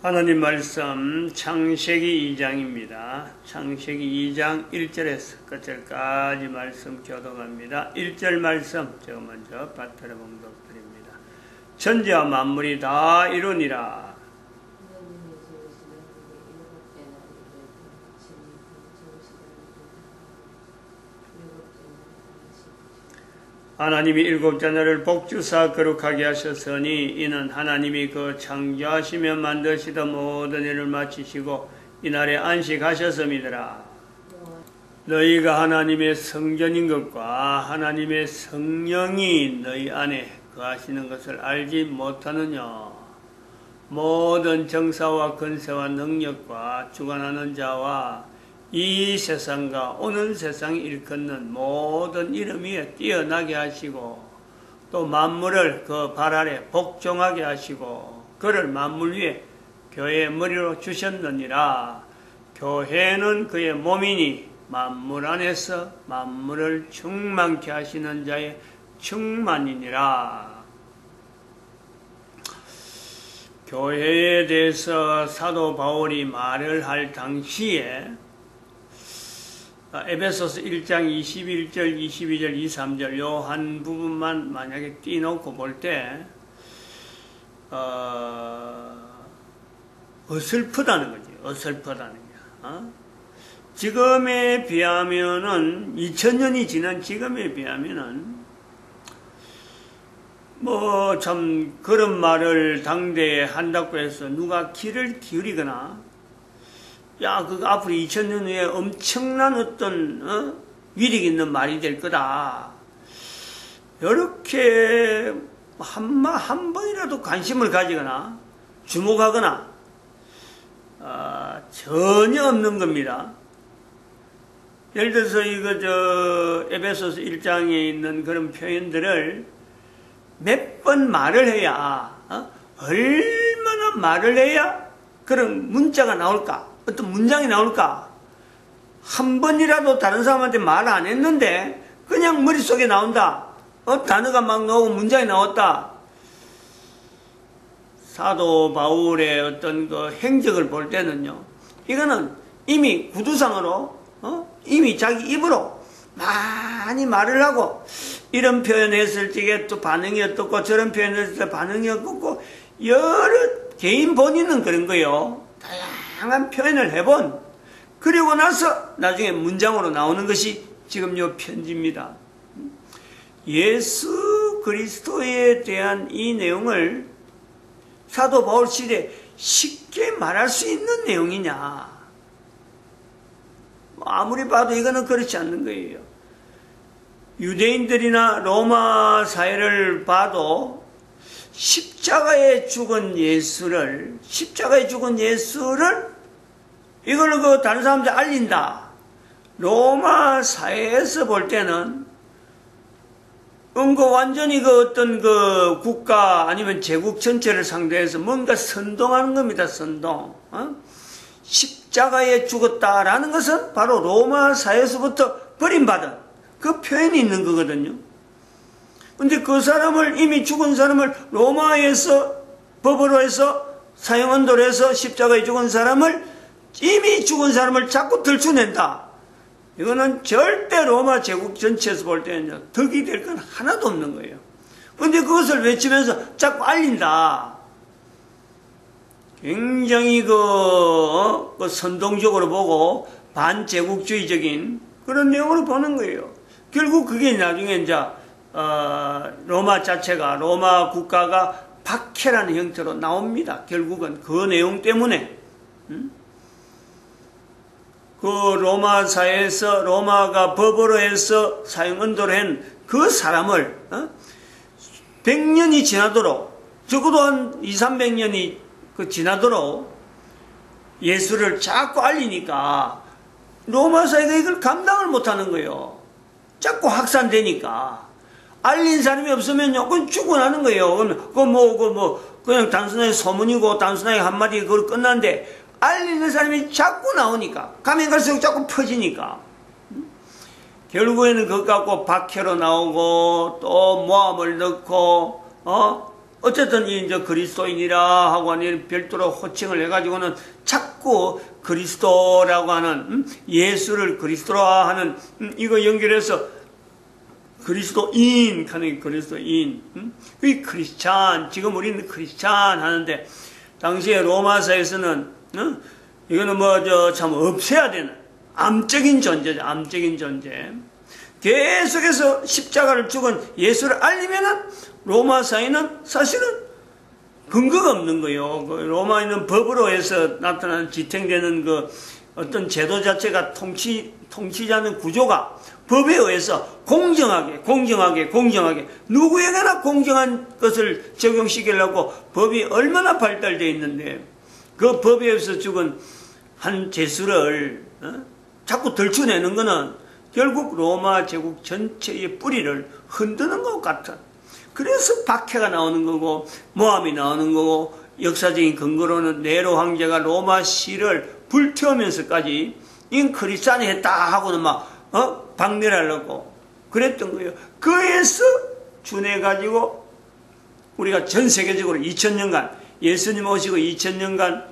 하나님 말씀 창세기 2장입니다. 창세기 2장 1절에서 끝절까지 말씀 교독합니다. 1절 말씀 제가 먼저 받들어 봉독드립니다. 천지와 만물이 다 이루니라. 하나님이 일곱째 날을 복주사 거룩하게 하셨으니 이는 하나님이 그 창조하시며 만드시던 모든 일을 마치시고 이날에 안식하셨음이더라. 너희가 하나님의 성전인 것과 하나님의 성령이 너희 안에 거하시는 것을 알지 못하느냐. 모든 정사와 권세와 능력과 주관하는 자와 이 세상과 오는 세상 일컫는 모든 이름 위에 뛰어나게 하시고 또 만물을 그 발 아래 복종하게 하시고 그를 만물 위에 교회의 머리로 주셨느니라. 교회는 그의 몸이니 만물 안에서 만물을 충만케 하시는 자의 충만이니라. 교회에 대해서 사도 바울이 말을 할 당시에 에베소서 1장 21절, 22절, 23절 요 한 부분만 만약에 띄놓고 볼 때 어설프다는 거지. 어설프다는 거야. 지금에 비하면은 2000년이 지난 지금에 비하면은 뭐 참 그런 말을 당대에 한다고 해서 누가 귀를 기울이거나 야, 그거 앞으로 2000년 후에 엄청난 어떤 위력 있는 말이 될 거다. 이렇게 한 번이라도 관심을 가지거나 주목하거나 전혀 없는 겁니다. 예를 들어서 이거 에베소서 1장에 있는 그런 표현들을 몇 번 말을 해야 얼마나 말을 해야 그런 문자가 나올까? 어떤 문장이 나올까? 한 번이라도 다른 사람한테 말 안 했는데 그냥 머릿속에 나온다. 단어가 막 나오고 문장이 나왔다. 사도 바울의 어떤 그 행적을 볼 때는요, 이거는 이미 구두상으로 이미 자기 입으로 많이 말을 하고 이런 표현했을 적에 또 반응이 어떻고 저런 표현했을 때 반응이 어떻고 여러 개인 본인은 그런 거요. 다양한 표현을 해본 그리고 나서 나중에 문장으로 나오는 것이 지금 요 편지입니다. 예수 그리스도에 대한 이 내용을 사도 바울 시대에 쉽게 말할 수 있는 내용이냐. 아무리 봐도 이거는 그렇지 않는 거예요. 유대인들이나 로마 사회를 봐도 십자가에 죽은 예수를 이걸 그 다른 사람들 알린다. 로마 사회에서 볼 때는 완전히 그 어떤 그 국가 아니면 제국 전체를 상대해서 뭔가 선동하는 겁니다. 선동. 십자가에 죽었다라는 것은 바로 로마 사회에서부터 버림받은 그 표현이 있는 거거든요. 근데 그 사람을, 이미 죽은 사람을 로마에서 법으로 해서 사형언도로 해서 십자가에 죽은 사람을, 이미 죽은 사람을 자꾸 들추낸다. 이거는 절대 로마 제국 전체에서 볼 때는요, 덕이 될 건 하나도 없는 거예요. 근데 그것을 외치면서 자꾸 알린다. 굉장히 그 선동적으로 보고 반제국주의적인 그런 내용으로 보는 거예요. 결국 그게 나중에 이제 로마 자체가, 로마 국가가 박해라는 형태로 나옵니다. 결국은 그 내용 때문에. 그 로마 사회에서, 로마가 법으로 해서 사형언도로 한 그 사람을 100년이 지나도록, 적어도 한 200~300년이 지나도록 예수를 자꾸 알리니까 로마 사회가 이걸 감당을 못하는 거예요. 자꾸 확산되니까. 알린 사람이 없으면요, 그건 죽어나는 거예요. 그냥 단순하게 소문이고, 단순하게 한마디 그걸 끝났는데, 알리는 사람이 자꾸 나오니까, 가면 갈수록 자꾸 퍼지니까. 결국에는 그것 갖고 박해로 나오고, 또 모함을 넣고, 어쨌든 이제 그리스도인이라 하고 하는 별도로 호칭을 해가지고는 자꾸 그리스도라고 하는 예수를 그리스도라 하는 이거 연결해서 그리스도인 하는 그리스도인 그 크리스찬 지금 우리는 크리스찬 하는데 당시에 로마사에서는 이거는 뭐 참 없애야 되는 암적인 존재죠. 암적인 존재. 계속해서 십자가를 죽은 예수를 알리면은 로마 사회는 사실은 근거가 없는 거예요. 그 로마에는 법으로 해서 나타나는 지탱되는 그 어떤 제도 자체가 통치자는 구조가 법에 의해서 공정하게 누구에게나 공정한 것을 적용시키려고 법이 얼마나 발달되어 있는데 그 법에 의해서 죽은 한 죄수를 자꾸 들추내는 것은 결국 로마 제국 전체의 뿌리를 흔드는 것 같은 그래서 박해가 나오는 거고 모함이 나오는 거고 역사적인 근거로는 네로 황제가 로마 시를 불태우면서까지 이 크리스찬이 했다 하고는 막 박멸 하려고 그랬던 거예요. 그래서 준해가지고 우리가 전 세계적으로 2000년간 예수님 오시고 2000년간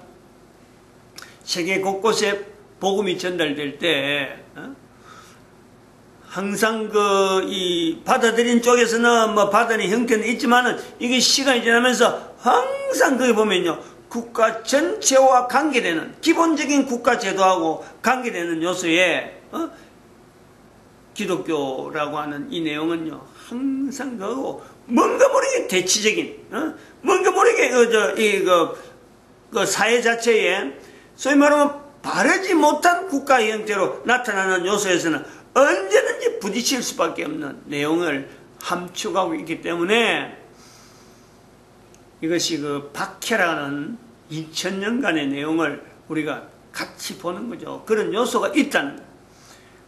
세계 곳곳에 복음이 전달될 때 항상 이 받아들인 쪽에서는 뭐 받아들인 형태는 있지만은 이게 시간이 지나면서 항상 거기 보면요 국가 전체와 관계되는 기본적인 국가 제도하고 관계되는 요소에 기독교라고 하는 이 내용은요 항상 그거 뭔가 모르게 대치적인 뭔가 모르게 그 사회 자체에 소위 말하면 바르지 못한 국가 형태로 나타나는 요소에서는 언제든지 부딪힐 수밖에 없는 내용을 함축하고 있기 때문에 이것이 그 박해라는 2000년간의 내용을 우리가 같이 보는 거죠. 그런 요소가 있다는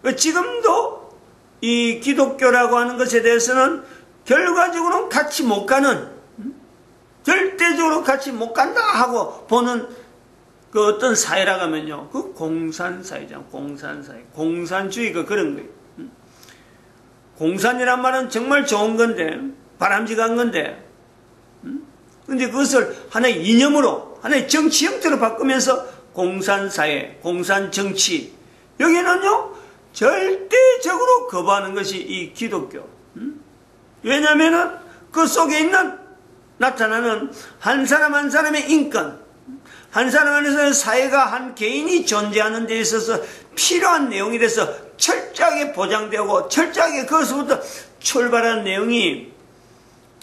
거예요. 지금도 이 기독교라고 하는 것에 대해서는 결과적으로는 같이 못 가는 절대적으로 같이 못 간다 하고 보는 그 어떤 사회라고 하면요. 그 공산사회잖아. 공산사회. 공산주의가 그런 거예요. 공산이란 말은 정말 좋은 건데, 바람직한 건데, 근데 그것을 하나의 이념으로, 하나의 정치 형태로 바꾸면서 공산사회, 공산정치. 여기는요, 절대적으로 거부하는 것이 이 기독교. 왜냐면은 그 속에 있는 나타나는 한 사람 한 사람의 인권, 한 사람 안에서 사회가 한 개인이 존재하는 데 있어서 필요한 내용이 돼서 철저하게 보장되고 철저하게 그것부터 출발한 내용이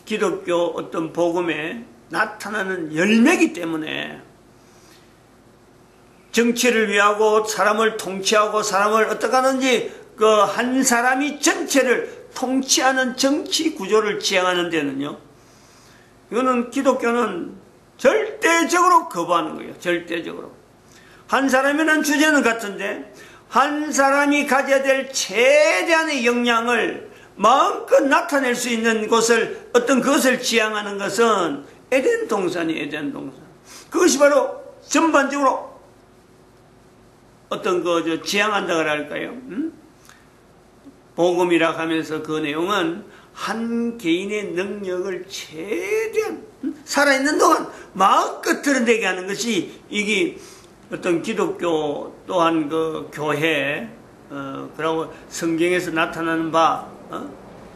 기독교 어떤 복음에 나타나는 열매이기 때문에 정치를 위하고 사람을 통치하고 사람을 어떻게 하는지 그 한 사람이 전체를 통치하는 정치 구조를 지향하는 데는요. 이거는 기독교는 절대적으로 거부하는 거예요. 절대적으로. 한 사람이라는 주제는 같은데 한 사람이 가져야 될 최대한의 역량을 마음껏 나타낼 수 있는 곳을 어떤 것을 지향하는 것은 에덴 동산이에요. 에덴 동산. 그것이 바로 전반적으로 어떤 지향한다 그럴까요? 복음이라 하면서 그 내용은 한 개인의 능력을 최대한 살아있는 동안 마음껏 드러내게 하는 것이 이게 어떤 기독교 또한 그 교회 그리고 성경에서 나타나는 바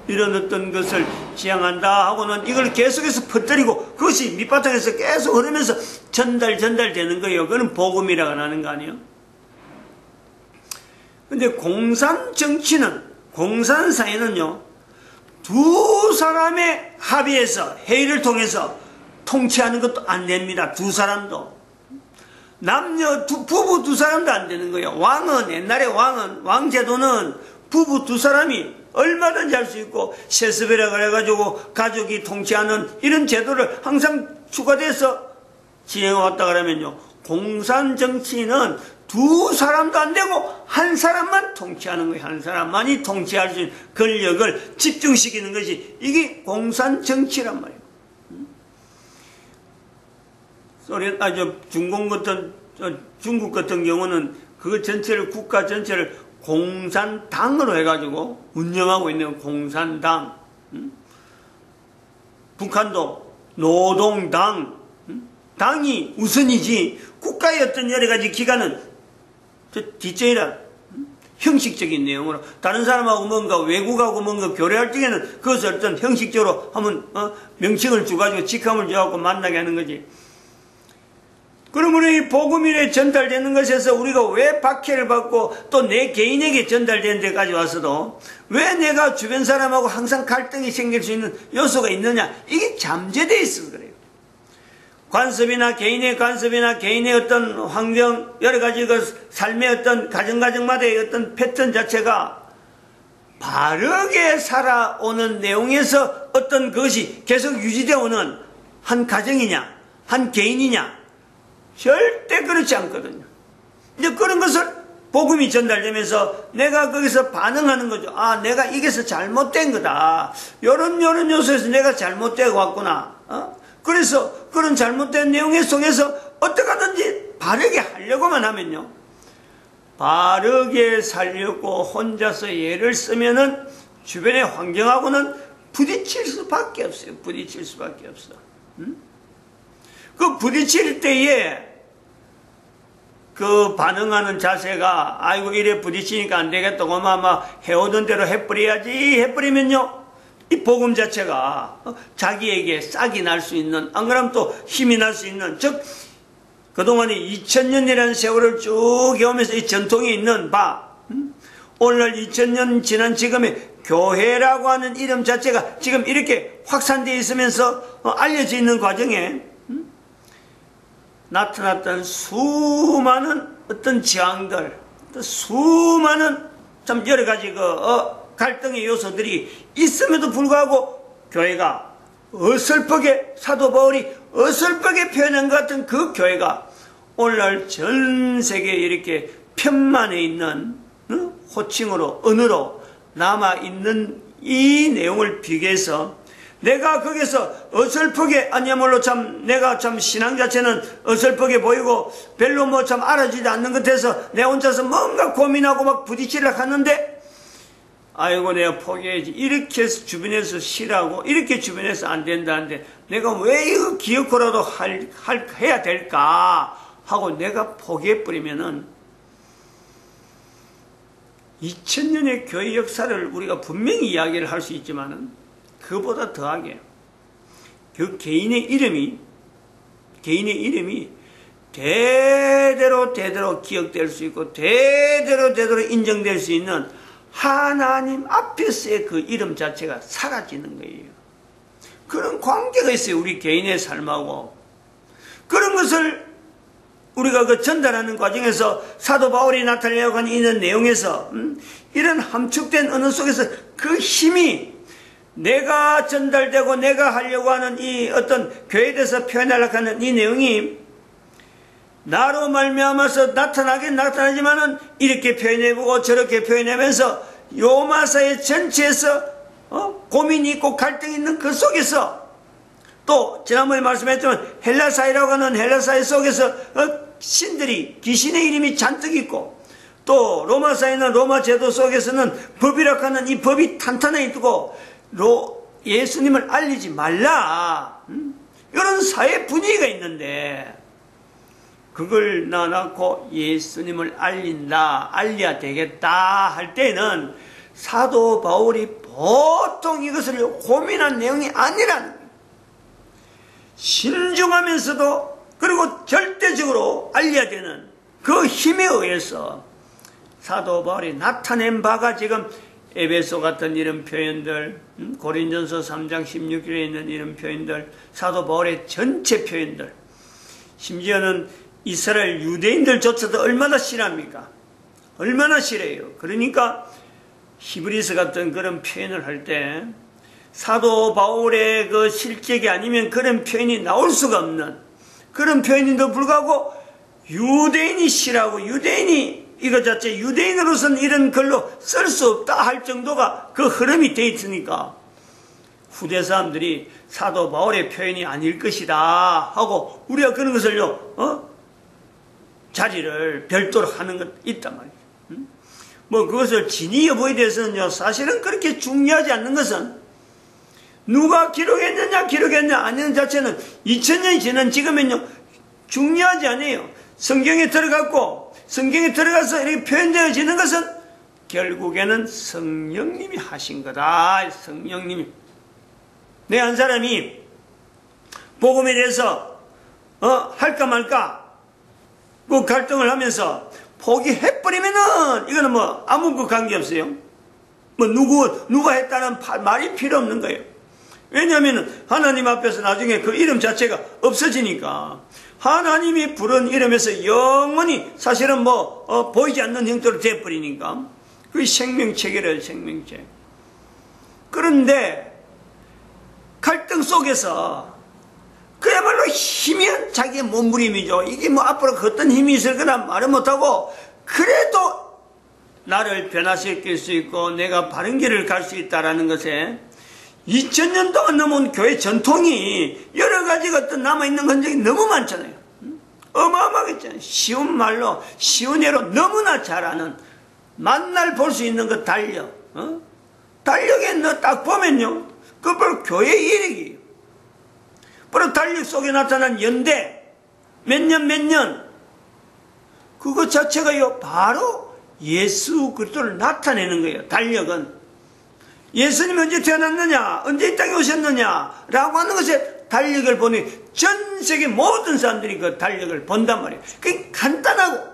이런 어떤 것을 지향한다 하고는 이걸 계속해서 퍼뜨리고 그것이 밑바탕에서 계속 흐르면서 전달되는 거예요. 그건 복음이라고 하는 거 아니에요? 근데 공산정치는 공산사회는요 두 사람의 합의해서 회의를 통해서 통치하는 것도 안 됩니다. 두 사람도. 부부 두 사람도 안 되는 거예요. 옛날에 왕제도는 부부 두 사람이 얼마든지 할 수 있고, 세습이라 그래가지고 가족이 통치하는 이런 제도를 항상 추가돼서 진행해왔다 그러면요. 공산정치는 두 사람도 안 되고 한 사람만 통치하는 거예요. 한 사람만이 통치할 수 있는 권력을 집중시키는 것이 이게 공산정치란 말이에요. 중국 같은 경우는 그 전체를 국가 전체를 공산당으로 해가지고 운영하고 있는 공산당. 북한도 노동당, 당이 우선이지 국가의 어떤 여러 가지 기관은 저 뒷전이라 형식적인 내용으로 다른 사람하고 뭔가 외국하고 뭔가 교류할 적에는 그것을 어떤 형식적으로 한번 명칭을 주가지고 직함을 줘갖고 만나게 하는 거지. 그러므로 이 복음이 전달되는 것에서 우리가 왜 박해를 받고 또 내 개인에게 전달되는 데까지 와서도 왜 내가 주변 사람하고 항상 갈등이 생길 수 있는 요소가 있느냐, 이게 잠재되어 있어서 그래요. 관습이나 개인의 관습이나 개인의 어떤 환경, 여러 가지 그 삶의 어떤 가정마다의 어떤 패턴 자체가 바르게 살아오는 내용에서 어떤 것이 계속 유지되어 오는 한 가정이냐, 한 개인이냐, 절대 그렇지 않거든요. 이제 그런 것을 복음이 전달되면서 내가 거기서 반응하는 거죠. 아, 내가 이게서 잘못된 거다. 요런 요소에서 내가 잘못되고 왔구나. 그래서 그런 잘못된 내용 속에서 어떻게 하든지 바르게 하려고만 하면요, 바르게 살려고 혼자서 애를 쓰면은 주변의 환경하고는 부딪힐 수밖에 없어요. 부딪힐 수밖에 없어. 그 부딪힐 때에 그 반응하는 자세가 아이고 이래 부딪히니까 안 되겠다. 아마 해오던 대로 해버려야지 해버리면요, 이 복음 자체가 자기에게 싹이 날 수 있는, 안 그러면 또 힘이 날 수 있는, 즉 그동안에 2000년이라는 세월을 쭉 해오면서 이 전통이 있는 바, 오늘날 2000년 지난 지금의 교회라고 하는 이름 자체가 지금 이렇게 확산되어 있으면서 알려져 있는 과정에 나타났던 수많은 어떤 저항들, 또 수많은 참 여러 가지 갈등의 요소들이 있음에도 불구하고 교회가 어설프게, 사도 바울이 어설프게 표현한 것 같은 그 교회가 오늘날 전 세계에 이렇게 편만에 있는 호칭으로, 언어로 남아있는 이 내용을 비교해서 내가 거기서 어설프게, 아니야말로 참 내가 참 신앙 자체는 어설프게 보이고 별로 뭐 참 알아주지 않는 것 같아서 내 혼자서 뭔가 고민하고 막 부딪히려고 하는데, 아이고 내가 포기해야지, 이렇게 주변에서 싫어하고 이렇게 주변에서 안 된다는데 내가 왜 이거 기어코라도 해야 될까 하고 내가 포기해버리면은 2000년의 교회 역사를 우리가 분명히 이야기를 할 수 있지만은 그보다 더하게 그 개인의 이름이 대대로 기억될 수 있고 대대로 인정될 수 있는 하나님 앞에서의 그 이름 자체가 사라지는 거예요. 그런 관계가 있어요, 우리 개인의 삶하고. 그런 것을 우리가 그 전달하는 과정에서 사도 바울이 나타내려고 하는 이런 내용에서 이런 함축된 언어 속에서 그 힘이 내가 전달되고 내가 하려고 하는 이 어떤 교회에 대해서 표현하려고 하는 이 내용이 나로 말미암아서 나타나긴 나타나지만은 이렇게 표현해보고 저렇게 표현하면서 로마서의 전체에서 고민이 있고 갈등이 있는 그 속에서 또 지난번에 말씀했지만 헬라사회라고 하는 헬라사회 속에서 신들이, 귀신의 이름이 잔뜩 있고 또 로마사회는 로마 제도 속에서는 법이라고 하는 이 법이 탄탄하게 있고 예수님을 알리지 말라, 이런 사회 분위기가 있는데 그걸 놔놓고 예수님을 알려야 되겠다 할 때는 사도 바울이 보통 이것을 고민한 내용이 아니라는 거예요. 신중하면서도 그리고 절대적으로 알려야 되는 그 힘에 의해서 사도 바울이 나타낸 바가 지금 에베소 같은 이런 표현들, 고린전서 3장 16절에 있는 이런 표현들, 사도 바울의 전체 표현들, 심지어는 이스라엘 유대인들조차도 얼마나 싫어합니까? 얼마나 싫어해요. 그러니까 히브리서 같은 그런 표현을 할 때 사도 바울의 그 실격이 아니면 그런 표현이 나올 수가 없는 그런 표현인데도 불구하고 유대인이 싫어하고 유대인이 이거 자체 유대인으로서는 이런 글로 쓸 수 없다 할 정도가 그 흐름이 돼 있으니까 후대 사람들이 사도 바울의 표현이 아닐 것이다 하고 우리가 그런 것을요 자리를 별도로 하는 것 있단 말이에요. 뭐 그것을 진위 여부에 대해서는요 사실은 그렇게 중요하지 않는 것은 누가 기록했냐 아니는 자체는 2000년이 지난 지금은요 중요하지 않아요. 성경에 들어가서 이렇게 표현되어지는 것은 결국에는 성령님이 하신 거다. 성령님이. 내 한 사람이 복음에 대해서 할까 말까 그 갈등을 하면서 포기해버리면은 이거는 뭐 아무 관계없어요. 뭐 누가 했다는 말이 필요 없는 거예요. 왜냐하면 하나님 앞에서 나중에 그 이름 자체가 없어지니까 하나님이 부른 이름에서 영원히 사실은 뭐 보이지 않는 형태로 되어버리니까 그게 생명체계래요. 생명체. 그런데 갈등 속에서 그야말로 희미한 자기의 몸부림이죠. 이게 뭐 앞으로 어떤 힘이 있을 거나 말은 못하고 그래도 나를 변화시킬 수 있고 내가 바른 길을 갈 수 있다는 것에 2000년 동안 넘은 교회 전통이 여러 가지가 어떤 남아있는 흔적이 너무 많잖아요. 어마어마하겠잖아요. 쉬운 말로 쉬운 예로 너무나 잘 아는 만날 볼 수 있는 그 달력. 달력에 너 딱 보면요. 그거 바로 교회의 일이에요. 바로 달력 속에 나타난 연대 몇 년 그것 자체가요 바로 예수 그리스도를 나타내는 거예요. 달력은 예수님이 언제 태어났느냐 언제 이 땅에 오셨느냐 라고 하는 것에 달력을 보니 전 세계 모든 사람들이 그 달력을 본단 말이에요. 그게 간단하고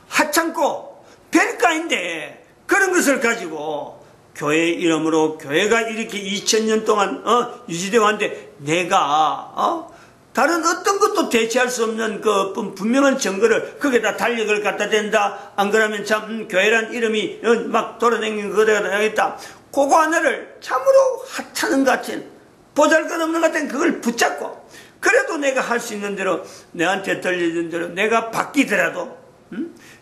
하찮고 별거인데 그런 것을 가지고 교회 이름으로 교회가 이렇게 2000년 동안 유지되어 왔는데 내가 다른 어떤 것도 대체할 수 없는 그 분명한 증거를 거기다 달력을 갖다 댄다. 안 그러면 참 교회란 이름이 막 돌아다니는 거대가 나겠다. 그거 하나를 참으로 하찮은 것 같은 보잘것없는 것 같은 그걸 붙잡고 그래도 내가 할 수 있는 대로 내한테 들리는 대로 내가 바뀌더라도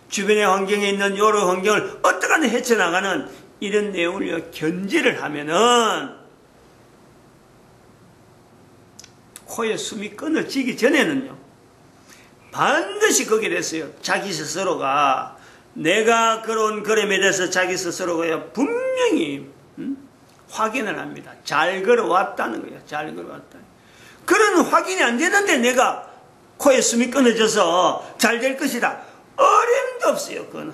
주변의 환경에 있는 여러 환경을 어떻게든 헤쳐나가는 이런 내용을 견제를 하면은 코에 숨이 끊어지기 전에는요 반드시 거기에 대해서요 자기 스스로가 내가 그런 걸음에 대해서 자기 스스로가 분명히 확인을 합니다. 잘 걸어왔다는 거예요. 잘 걸어왔다. 그런 확인이 안 되는데 내가 코에 숨이 끊어져서 잘 될 것이다. 어림도 없어요. 그거는.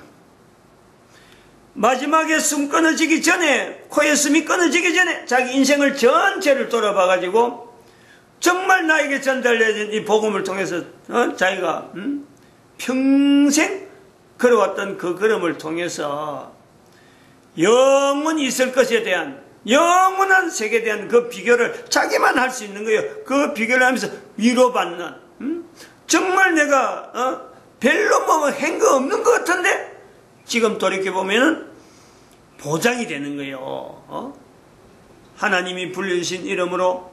마지막에 숨 끊어지기 전에 코에 숨이 끊어지기 전에 자기 인생을 전체를 돌아봐가지고 정말 나에게 전달된 이 복음을 통해서 자기가 평생 걸어왔던 그 걸음을 통해서 영원히 있을 것에 대한 영원한 세계에 대한 그 비교를 자기만 할 수 있는 거예요. 그 비교를 하면서 위로받는 정말 내가 별로 뭐 한 거 없는 것 같은데 지금 돌이켜보면은 보장이 되는 거예요. 하나님이 불려주신 이름으로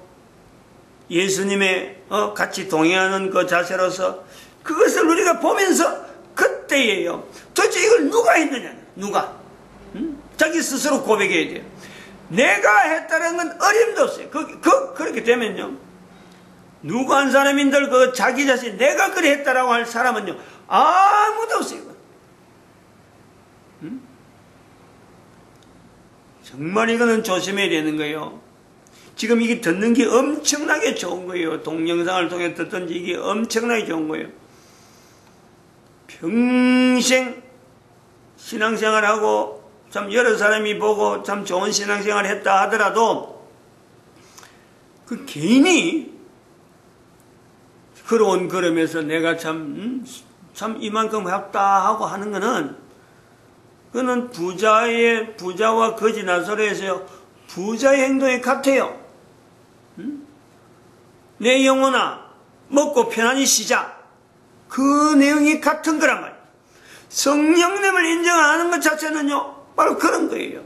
예수님의 같이 동행하는 그 자세로서 그것을 우리가 보면서 그때예요. 도대체 이걸 누가 했느냐? 누가? 자기 스스로 고백해야 돼요. 내가 했다는 건 어림도 없어요. 그렇게 되면요. 누구 한 사람인들 그 자기 자신 내가 그래 했다라고 할 사람은요. 아무도 없어요. 정말 이거는 조심해야 되는 거예요. 지금 이게 듣는 게 엄청나게 좋은 거예요. 동영상을 통해 듣든지 이게 엄청나게 좋은 거예요. 평생 신앙생활하고 참 여러 사람이 보고 참 좋은 신앙생활 했다 하더라도 그 개인이 걸어온 걸음에서 내가 참 이만큼 했다 하고 하는 거는 그는 부자와 거지 나사로에서요 부자의 행동이 같아요. 내 영혼아 먹고 편안히 쉬자. 그 내용이 같은 거란 말이에요. 성령님을 인정하는 것 자체는요 바로 그런 거예요.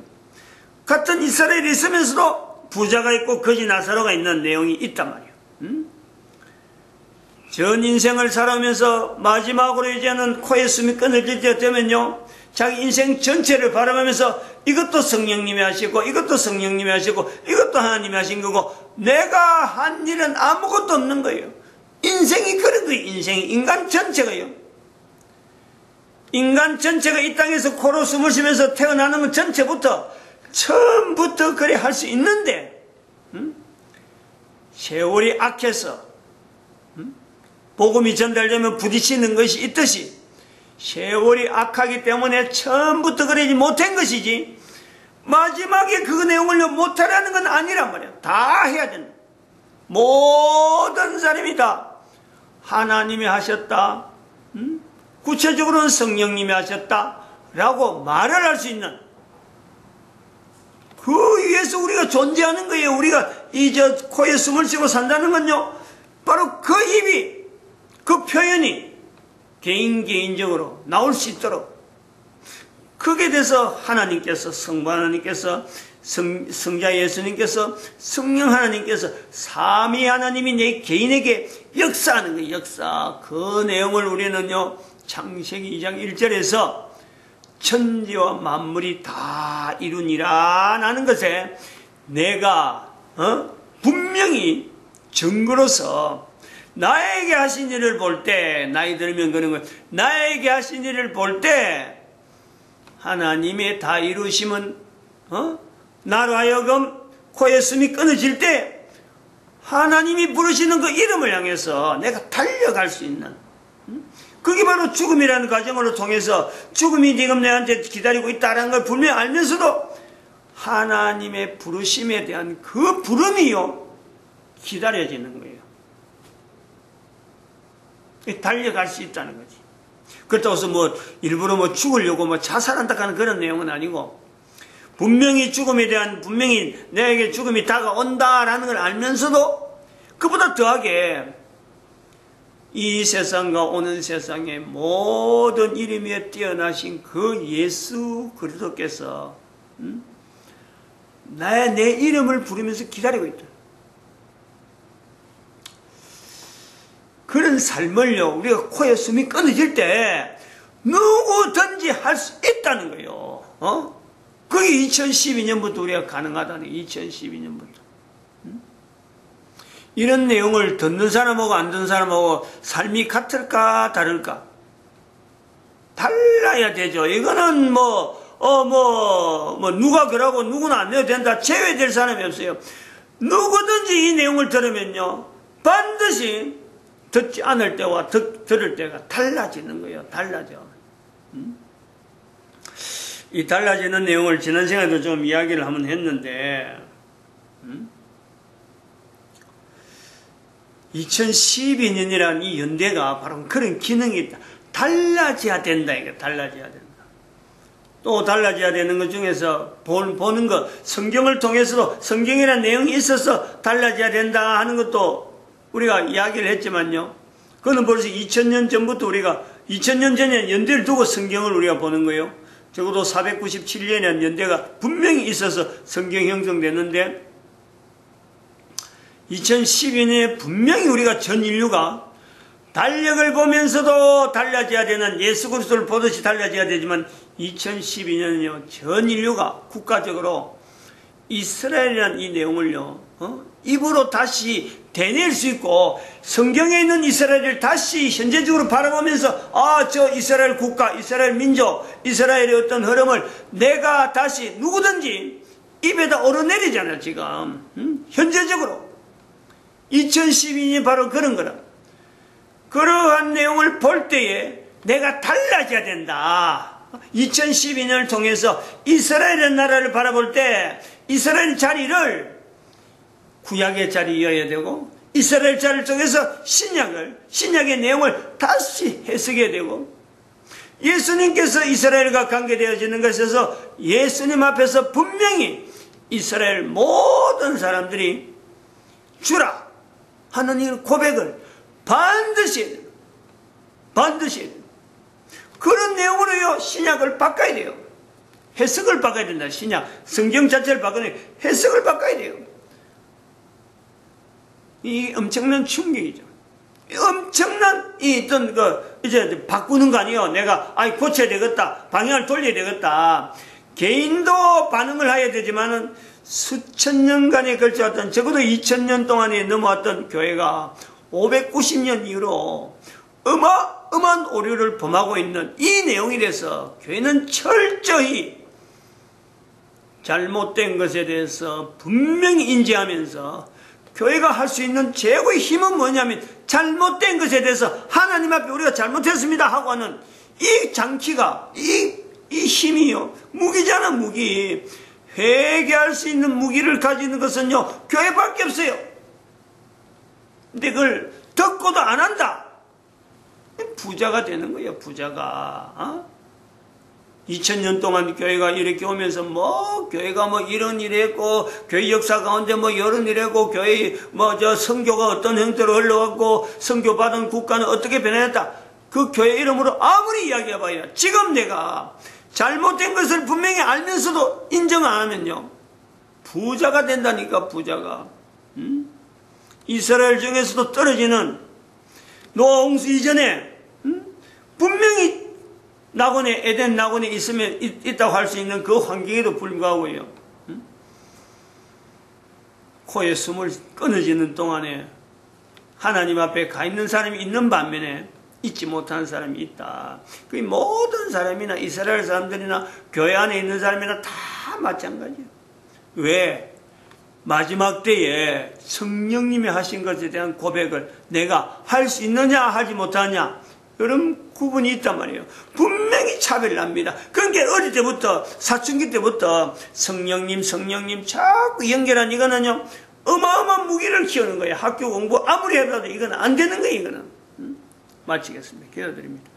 같은 이스라엘이 있으면서도 부자가 있고 거지 나사로가 있는 내용이 있단 말이에요. 전 인생을 살아오면서 마지막으로 이제는 코에 숨이 끊어질 때 되면요 자기 인생 전체를 바라보면서 이것도 성령님이 하시고 이것도 성령님이 하시고 이것도 하나님이 하신 거고 내가 한 일은 아무것도 없는 거예요. 인생이 그런 거예요. 인생이 인간 전체가요. 인간 전체가 이 땅에서 코로 숨을 쉬면서 태어나는 것 전체부터 처음부터 그래 할 수 있는데 세월이 악해서 복음이 전달되면 부딪히는 것이 있듯이 세월이 악하기 때문에 처음부터 그러지 못한 것이지 마지막에 그 내용을 못하라는 건 아니란 말이야. 다 해야 된다. 모든 사람이 다 하나님이 하셨다. 구체적으로는 성령님이 하셨다. 라고 말을 할 수 있는 그 위에서 우리가 존재하는 거예요. 우리가 코에 숨을 쉬고 산다는 건요. 바로 그 입이 그 표현이 개인적으로 나올 수 있도록 그게 돼서 하나님께서 성부 하나님께서 성자 예수님께서 성령 하나님께서 삼위 하나님이 내 개인에게 역사하는 거예요. 역사. 그 내용을 우리는요. 창세기 2장 1절에서 천지와 만물이 다 이루니라 라는 것에 내가 분명히 증거로서 나에게 하신 일을 볼 때 나이 들면 그런 거 나에게 하신 일을 볼 때 하나님의 다 이루심은 나로 하여금 코에 숨이 끊어질 때 하나님이 부르시는 그 이름을 향해서 내가 달려갈 수 있는 그게 바로 죽음이라는 과정으로 통해서 죽음이 지금 내한테 기다리고 있다는 걸 분명히 알면서도 하나님의 부르심에 대한 그 부름이요 기다려지는 거예요. 달려갈 수 있다는 거지. 그렇다고 해서 일부러 죽으려고 자살한다 하는 그런 내용은 아니고 분명히 죽음에 대한 분명히 내게 죽음이 다가온다라는 걸 알면서도 그보다 더하게 이 세상과 오는 세상의 모든 이름 위에 뛰어나신 그 예수 그리스도께서 내 이름을 부르면서 기다리고 있다. 그런 삶을요 우리가 코에 숨이 끊어질 때 누구든지 할 수 있다는 거예요. 그게 2012년부터 우리가 가능하다는 거예요. 2012년부터. 이런 내용을 듣는 사람하고 안 듣는 사람하고 삶이 같을까 다를까? 달라야 되죠. 이거는 누가 그러고 누구는 안 해도 된다. 제외될 사람이 없어요. 누구든지 이 내용을 들으면요. 반드시 듣지 않을 때와 들을 때가 달라지는 거예요. 달라져. 이 달라지는 내용을 지난 시간에도 좀 이야기를 한번 했는데 2012년이라는 이 연대가 바로 그런 기능이 있다. 달라져야 된다. 이게 달라져야 된다. 또 달라져야 되는 것 중에서 보는 것, 성경을 통해서도 성경이라는 내용이 있어서 달라져야 된다 하는 것도 우리가 이야기를 했지만요. 그거는 벌써 2000년 전부터 우리가 2000년 전에 연대를 두고 성경을 우리가 보는 거예요. 적어도 497년에 연대가 분명히 있어서 성경 형성됐는데 2012년에 분명히 우리가 전 인류가 달력을 보면서도 달라져야 되는 예수 그리스도를 보듯이 달라져야 되지만 2012년은요 전 인류가 국가적으로 이스라엘이라는 이 내용을요 입으로 다시 되낼 수 있고 성경에 있는 이스라엘을 다시 현재적으로 바라보면서 저 이스라엘 국가, 이스라엘 민족, 이스라엘의 어떤 흐름을 내가 다시 누구든지 입에다 오르내리잖아요 지금 현재적으로 2012년이 바로 그런 거라. 그러한 내용을 볼 때에 내가 달라져야 된다. 2012년을 통해서 이스라엘의 나라를 바라볼 때 이스라엘 자리를 구약의 자리여야 되고 이스라엘 자리를 통해서 신약의 내용을 다시 해석해야 되고 예수님께서 이스라엘과 관계되어지는 것에서 예수님 앞에서 분명히 이스라엘 모든 사람들이 주라 하는 고백을 반드시 그런 내용으로요 신약을 바꿔야 돼요. 해석을 바꿔야 된다. 신약 성경 자체를 바꿔야 해석을 바꿔야 돼요. 이 엄청난 충격이죠. 엄청난 이제 바꾸는 거 아니에요. 내가 고쳐야 되겠다. 방향을 돌려야 되겠다. 개인도 반응을 해야 되지만은 수천 년간에 걸쳐왔던 적어도 2000년 동안에 넘어왔던 교회가 590년 이후로 어마어마한 오류를 범하고 있는 이 내용에 대해서 교회는 철저히 잘못된 것에 대해서 분명히 인지하면서 교회가 할 수 있는 최고의 힘은 뭐냐면 잘못된 것에 대해서 하나님 앞에 우리가 잘못했습니다 하고 하는 이 장치가 이 힘이요 무기잖아. 무기. 회개할 수 있는 무기를 가지는 것은요 교회밖에 없어요. 근데 그걸 듣고도 안 한다. 부자가 되는 거예요. 부자가. 2000년 동안 교회가 이렇게 오면서 교회가 이런 일이 했고 교회 역사 가운데 이런 일이 했고 교회 선교가 어떤 형태로 흘러갔고 선교 받은 국가는 어떻게 변했다. 그 교회 이름으로 아무리 이야기해봐야 지금 내가 잘못된 것을 분명히 알면서도 인정 안 하면요 부자가 된다니까. 부자가. 이스라엘 중에서도 떨어지는 노아 홍수 이전에 분명히 에덴 낙원에 있다고 할 수 있는 그 환경에도 불구하고요 코에 숨을 끊어지는 동안에 하나님 앞에 가 있는 사람이 있는 반면에 잊지 못하는 사람이 있다. 그 모든 사람이나 이스라엘 사람들이나 교회 안에 있는 사람이나 다 마찬가지예요. 왜? 마지막 때에 성령님이 하신 것에 대한 고백을 내가 할 수 있느냐 하지 못하냐 그런 구분이 있단 말이에요. 분명히 차별납니다. 그러니까 어릴 때부터 사춘기 때부터 성령님 자꾸 연결한 이거는요 어마어마한 무기를 키우는 거예요. 학교 공부 아무리 해봐도 이건 안 되는 거예요. 이거는. 마치겠습니다. 기도드립니다.